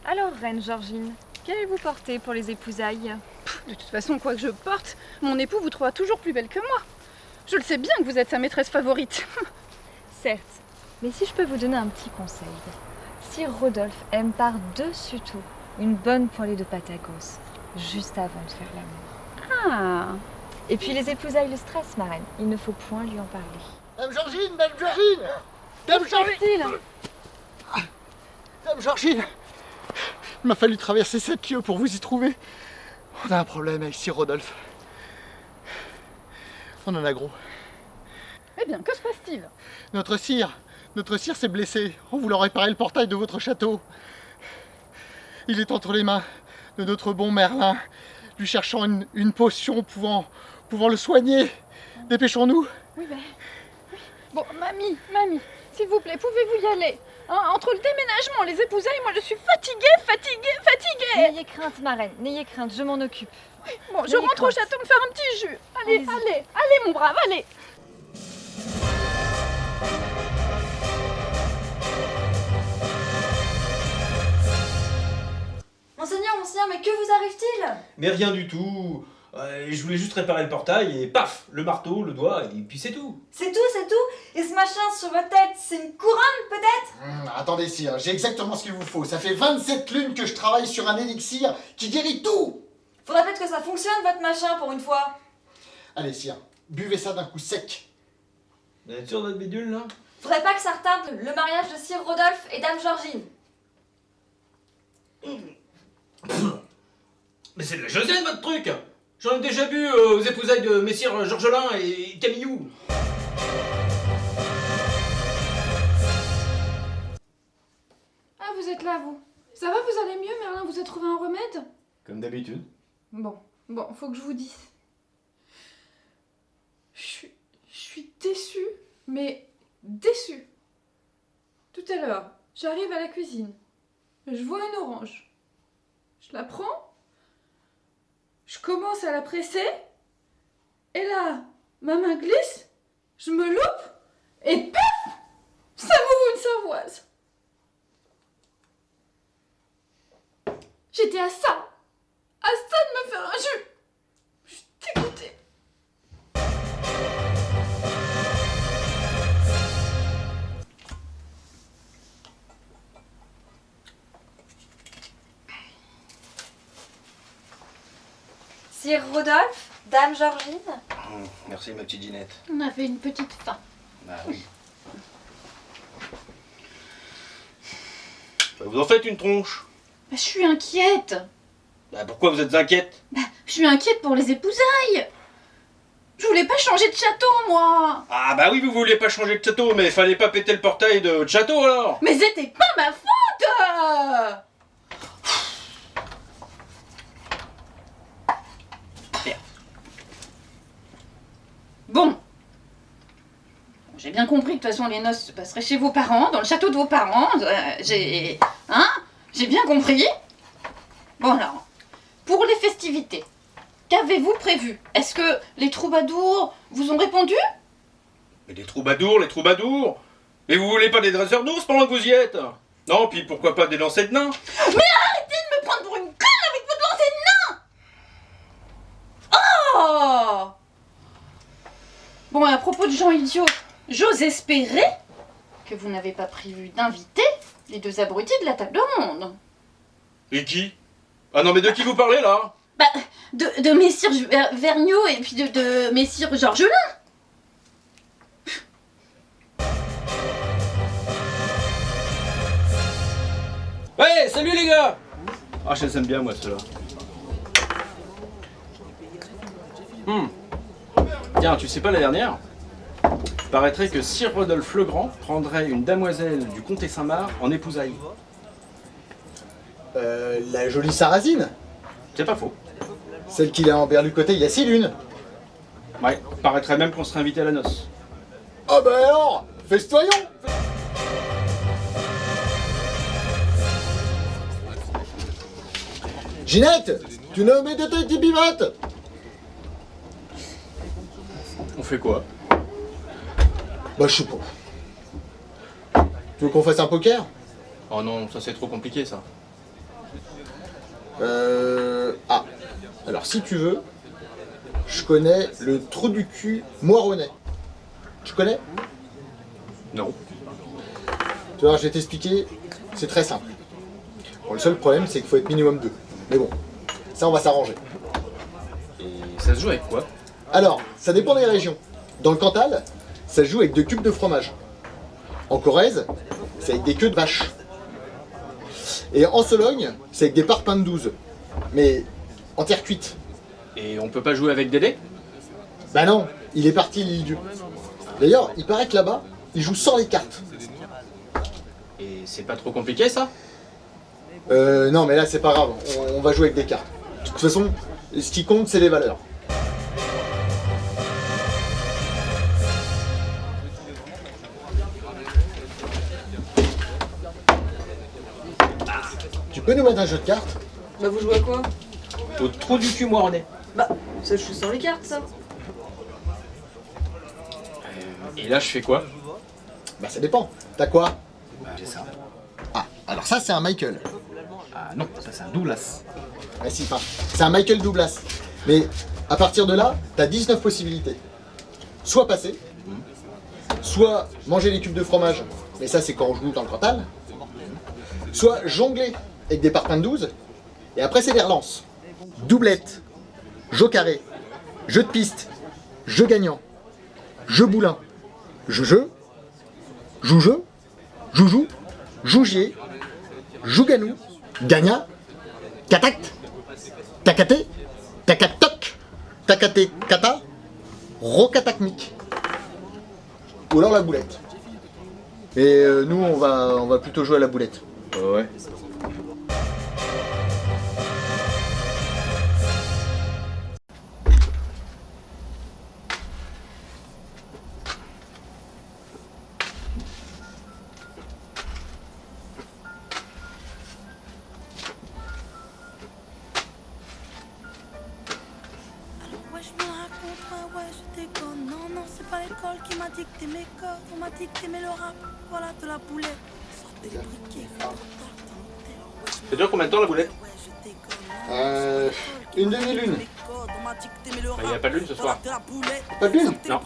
Alors, reine Georgine, qu'allez-vous porter pour les épousailles? De toute façon, quoi que je porte, mon époux vous trouvera toujours plus belle que moi. Je le sais bien que vous êtes sa maîtresse favorite. Certes, mais si je peux vous donner un petit conseil. Sir Rodolphe aime par-dessus tout une bonne poêlée de pâte à gosse, juste avant de faire l'amour. Ah. Et puis les épousailles le stress, marraine. Il ne faut point lui en parler. Dame Georgine, Dame Georgine, Dame Georgine, Dame Georgine, il m'a fallu traverser 7 lieues pour vous y trouver. On a un problème avec Sir Rodolphe. On en a gros. Eh bien, que se passe-t-il? Notre sire s'est blessé en voulant réparer le portail de votre château. Il est entre les mains de notre bon Merlin, lui cherchant une potion pouvant le soigner. Dépêchons-nous. Oui, ben... Oui. Bon, mamie, s'il vous plaît, pouvez-vous y aller? Hein, entre le déménagement, les épousailles, moi je suis fatiguée. N'ayez crainte, marraine, n'ayez crainte, je m'en occupe. Bon, je rentre au château me faire un petit jus. Allez, mon brave, allez. Monseigneur, mais que vous arrive-t-il? Mais rien du tout. Je voulais juste réparer le portail et paf, le marteau, le doigt, et puis c'est tout. C'est tout? Et ce machin sur votre tête, c'est une couronne peut-être? Attendez sire, j'ai exactement ce qu'il vous faut. Ça fait 27 lunes que je travaille sur un élixir qui guérit tout. Faudrait peut-être que ça fonctionne votre machin pour une fois. Allez sire, buvez ça d'un coup sec. Vous êtes sûr de votre bidule là? Faudrait pas que ça retarde le mariage de Sir Rodolphe et Dame Georgine. Mais c'est de la Josiane votre truc! J'en ai déjà bu aux épousailles de messire Georgelin et Camillou. Ah, vous êtes là, vous. Ça va, vous allez mieux, Merlin? Vous avez trouvé un remède? Comme d'habitude. Bon, faut que je vous dise. Je suis déçue, mais déçue. Tout à l'heure, j'arrive à la cuisine. Je vois une orange. Je la prends. Je commence à la presser. Et là, ma main glisse. Je me loupe. Et paf! Ça m'ouvre une cervoise. J'étais à ça de me faire un jus. Je suis dégoûtée. Sir Rodolphe, Dame Georgine. Merci ma petite Ginette. On avait une petite faim. Bah oui. Bah, vous en faites une tronche. Je suis inquiète. Bah pourquoi vous êtes inquiète? Je suis inquiète pour les épousailles. Je voulais pas changer de château, moi. Ah bah oui, vous vouliez pas changer de château, mais fallait pas péter le portail de votre château alors. Mais c'était pas ma faute. Bon. J'ai bien compris que de toute façon les noces se passeraient chez vos parents, dans le château de vos parents. J'ai bien compris. Bon alors, pour les festivités, qu'avez-vous prévu? Est-ce que les troubadours vous ont répondu? Mais les troubadours. Mais vous voulez pas des dresseurs d'ours pendant que vous y êtes? Non, puis pourquoi pas des lancers de nains? Mais arrêtez de me prendre pour une conne avec votre lancer de nain! Oh! Bon, à propos de gens idiots, j'ose espérer que vous n'avez pas prévu d'inviter les deux abrutis de la table ronde. Et qui? Ah non mais de qui vous parlez là? Bah, de messire Vergniaud et puis de messire Georgelin. Ouais, salut les gars! Ah, je les aime bien moi ceux-là. Tiens, tu sais pas la dernière? Il paraîtrait que Sir Rodolphe le Grand prendrait une damoiselle du comté Saint-Marc en épousaille. La jolie Sarrasine, C'est pas faux. celle qu'il a emberlucotée il y a 6 lunes. Ouais, paraîtrait même qu'on serait invité à la noce. Ah bah alors, festoyons. Ginette, tu n'as oublié de tes bivates. On fait quoi? Bah, je sais pas. Tu veux qu'on fasse un poker? Oh non, ça c'est trop compliqué ça. Ah. Alors, si tu veux, je connais le trou du cul moironnais. Tu connais? Non. Tu vois, je vais t'expliquer. C'est très simple. Bon, le seul problème, c'est qu'il faut être minimum 2. Mais bon, ça, on va s'arranger. Et ça se joue avec quoi? Alors, ça dépend des régions. Dans le Cantal, ça se joue avec 2 cubes de fromage. En Corrèze, c'est avec des queues de vache. Et en Sologne, c'est avec des parpaings de 12. Mais en terre cuite. Et on peut pas jouer avec des dés? Bah non, il est parti l'île Dieu. D'ailleurs, il paraît que là-bas, il joue sans les cartes. Et c'est pas trop compliqué ça? Non, mais là, c'est pas grave. On va jouer avec des cartes. De toute façon, ce qui compte, c'est les valeurs. Tu peux nous mettre un jeu de cartes? Bah vous jouez à quoi? Au trou du cul moironnais. Bah, ça joue sans les cartes, ça. Et là je fais quoi? Bah ça dépend. T'as quoi? Bah j'ai ça. Ah, alors ça, c'est un Michael. Ah non, ça c'est un Douglas. Ah si, enfin, c'est un Michael Douglas. Mais à partir de là, t'as 19 possibilités. Soit passer, soit manger les cubes de fromage, mais ça c'est quand on joue dans le Cantal. Soit jongler avec des parpaings de 12, et après c'est des relances. Doublette, jeu carré, jeu de piste, jeu gagnant, jeu boulin, jeu, joujeu, joujou, jougier, jouganou, gagna, catact, tacaté, tacatoc, tacaté, cata, rocatacmic. Ou alors la boulette. Et nous on va plutôt jouer à la boulette. Ouais. Ouais, je me raconte, ouais, je déconne. Non, c'est pas l'école qui m'a dicté mes codes. On m'a dicté mais le rap, voilà de la boulette. Sortez les briquets, Ça dure combien de temps la boulette? Une demi-lune. Il n'y a pas de lune ce soir. Pas de lune? Non.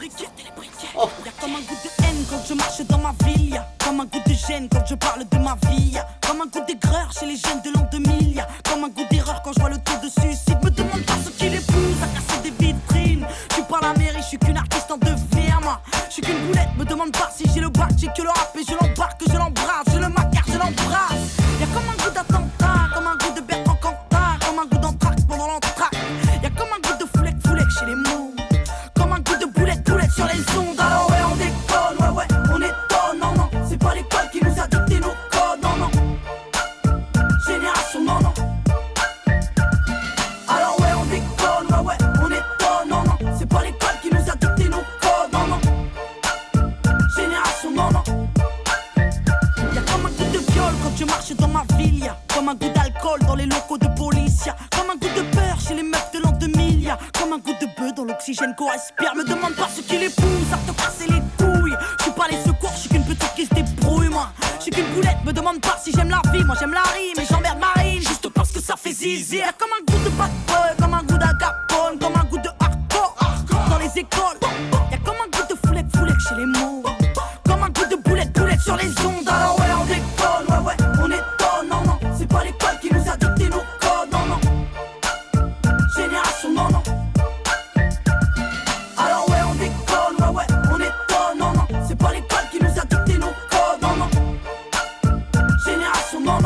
Y'a comme un goût de haine quand je marche dans ma ville. Y'a comme un goût de gêne quand je parle de ma vie. Y'a comme un goût d'aigreur chez les jeunes de l'an 2000. Y'a comme un goût d'erreur quand je vois le taux de suicide. Me demande pas ce qui les pousse à casser des vitrines. Je suis pas la mairie, je suis qu'une artiste en devenir. Moi, je suis qu'une boulette. Me demande pas si j'ai le bac, j'ai que le rap. Et je l'embarque, je l'embrasse, je le macar, je l'embrasse. Y'a comme un goût d'attentat, comme un goût de Bertrand Cantat, comme un goût d'entraque pendant l'entraque. Y'a comme un goût de foulec chez les mots, comme un goût de boulette sur les ondes. Alors ouais, on déconne, ouais, on étonne, non, c'est pas l'école qui nous a dicté nos codes, non, génération, non. Alors ouais, on déconne, ouais, on étonne, non, c'est pas l'école qui nous a dicté nos codes, non, génération, non. Y'a comme un goût de viol quand je marche dans ma ville, y'a comme un goût d'alcool dans les locaux de police, y'a comme un goût de peur chez les meufs de l'an 2000, y'a comme un goût de bœuf dans l'oxygène qu'on respire. Me demande pas ce qui les pousse à te casser les couilles. Je suis pas les secours, je suis qu'une petite qui se débrouille, moi. Je suis qu'une boulette, me demande pas si j'aime la vie. Moi j'aime la rime et j'emmerde Marine juste parce que ça fait zizi. Y'a comme un goût de bad boy, comme un goût d'agapone, comme un goût de hardcore dans les écoles. Y'a comme un goût de foulec chez les mots, comme un goût de boulette sur les ondes. Alors ouais, on déconne, ouais, on étonne, non, c'est pas l'école qui nous a dicté nos codes, non, génération, non. Alors ouais, on déconne, ouais, on étonne, non, c'est pas l'école qui nous a dicté nos codes, non, génération, non.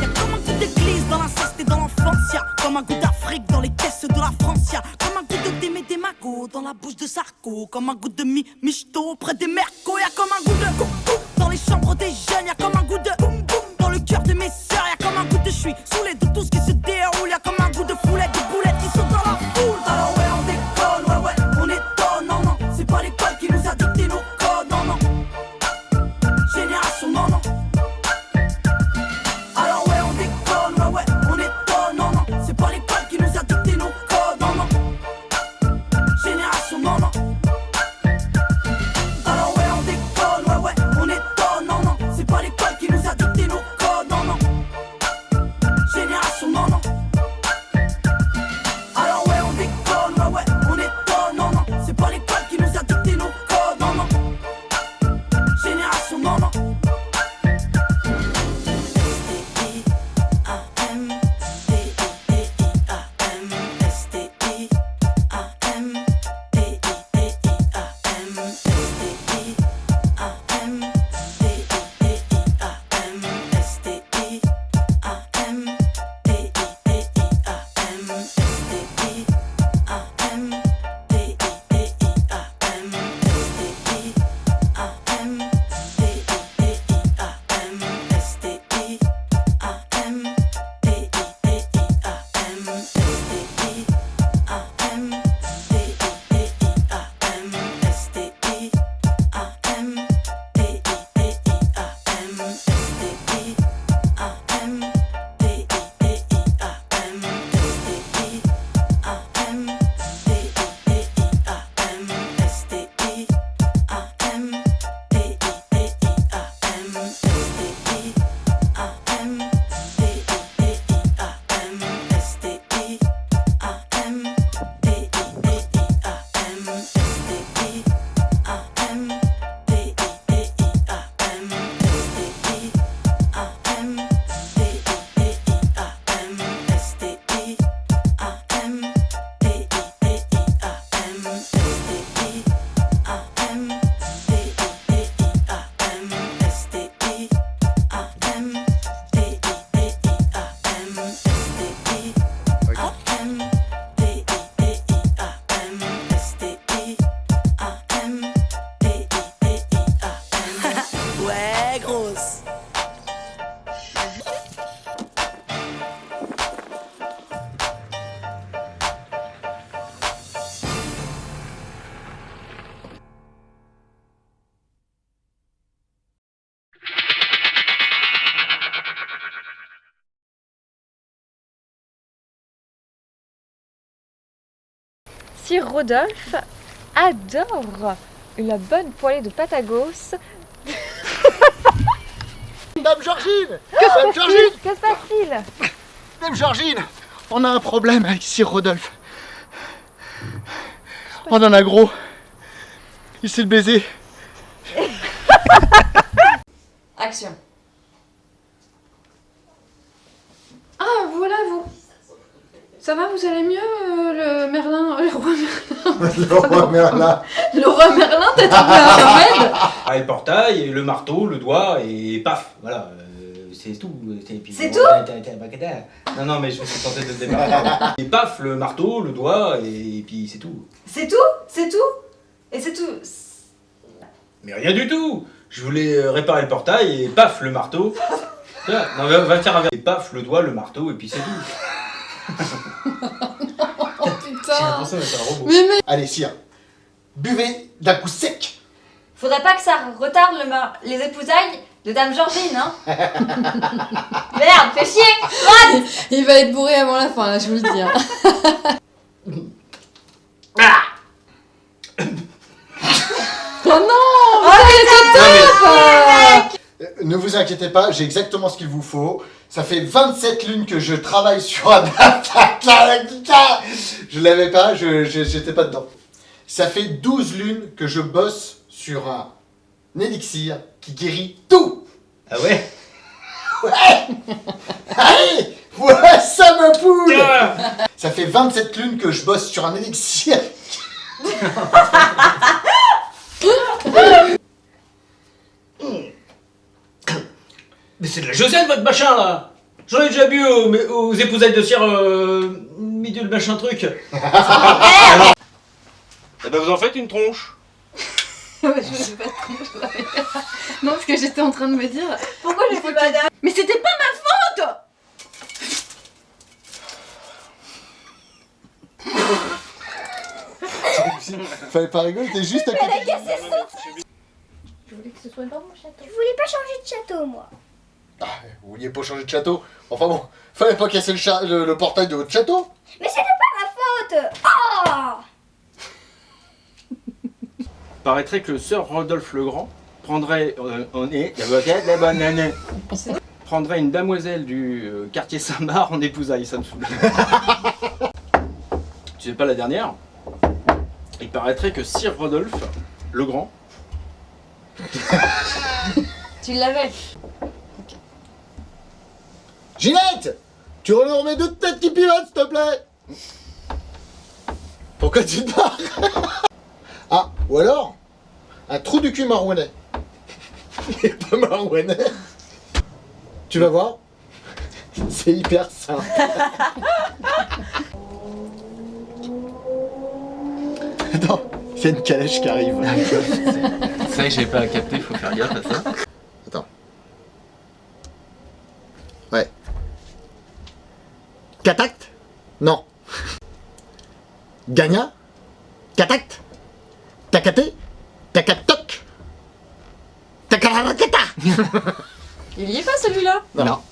Y'a comme un goût d'église dans l'inceste et dans l'enfance, y'a comme un goût d'Afrique dans les caisses de la France, y'a comme un goût de Démé Démago dans la bouche de Sarko, comme un goût de Michto près des Mercos, y'a comme un goût de coucou dans les chambres des jeunes, y'a comme un goût de boum boum dans le cœur de mes sœurs, y'a comme un goût de je suis saoulé de tout ce qui se déroule, y'a comme un goût de foulette, de boulettes qui sont dans la foule. Alors ouais, on déconne, ouais, on étonne, non, c'est pas l'école qui nous a dicté nos codes, non, génération, non. Alors ouais, on déconne, ouais, on étonne, non, c'est pas l'école qui nous a dicté nos codes, non, génération, non. Sir Rodolphe adore une bonne poêlée de patagos. Dame Georgine! Dame Georgine! Que se passe-t-il? Dame Georgine! On a un problème avec Sir Rodolphe. On en a gros. Il s'est le baiser. Action. Ah, voilà vous. Ça va, vous allez mieux, le Merlin, le roi Merlin? Le roi Merlin. Le roi Merlin, t'as trouvé un remède? Ah, et le portail, et le marteau, le doigt, et paf, voilà. C'est tout. C'est tout? Non, non, mais je me suis tenté de le démarrer. Et paf, le marteau, le doigt, et puis c'est tout. C'est tout? C'est tout? Et c'est tout? Mais rien du tout. Je voulais réparer le portail, et paf, le marteau. Tiens, non, va faire un verre. Et paf, le doigt, le marteau, et puis c'est tout. Oh J'ai putain. l'impression d'être un robot. Mais Allez, Sire. Buvez d'un coup sec. Faudrait pas que ça retarde les épousailles de Dame Georgine, hein? Merde, fais chier! Rate! il va être bourré avant la fin, là, je vous le dis. Hein. Oh non! Ne vous inquiétez pas, j'ai exactement ce qu'il vous faut. Ça fait 27 lunes que je travaille sur un Je l'avais pas, j'étais pas dedans. Ça fait 12 lunes que je bosse sur un élixir qui guérit tout. Ah ouais? Ouais. Allez, ouais, ça me poule. Ça fait 27 lunes que je bosse sur un élixir. Mais c'est de la Josiane, votre machin, là. J'en ai déjà bu aux épousailles de cire, milieu le machin truc. Eh ben vous en faites une tronche. Je sais pas trop, je l'avais pas. Non, parce que j'étais en train de me dire. Pourquoi j'ai fait madame? Mais c'était pas ma faute! Fallait pas rigoler, t'es juste à côté. Je voulais que ce soit dans mon château. Je voulais pas changer de château, moi. Ah, vous vouliez pas changer de château. Enfin bon, fallait pas casser le portail de votre château. Mais c'était pas ma faute. Oh! Paraîtrait que le Sir Rodolphe le Grand prendrait prendrait une damoiselle du quartier Saint-Marc en épousaille, ça me saoule. Tu sais pas la dernière? Il paraîtrait que Sir Rodolphe le Grand. Tu l'avais. Ginette, tu remets deux têtes qui pivotent, s'il te plaît. Pourquoi tu te barres? Ah, ou alors, un trou du cul marouanais. Il est pas marouanais. Tu vas voir, c'est hyper simple. Attends, il y a une calèche qui arrive. C'est vrai que j'avais pas capté, faut faire gaffe à ça. Attends. Ouais. Catact? Non. Gagna? Catact? Tacaté? Tacatoc? Tacarakata? Il y est pas celui-là? Non.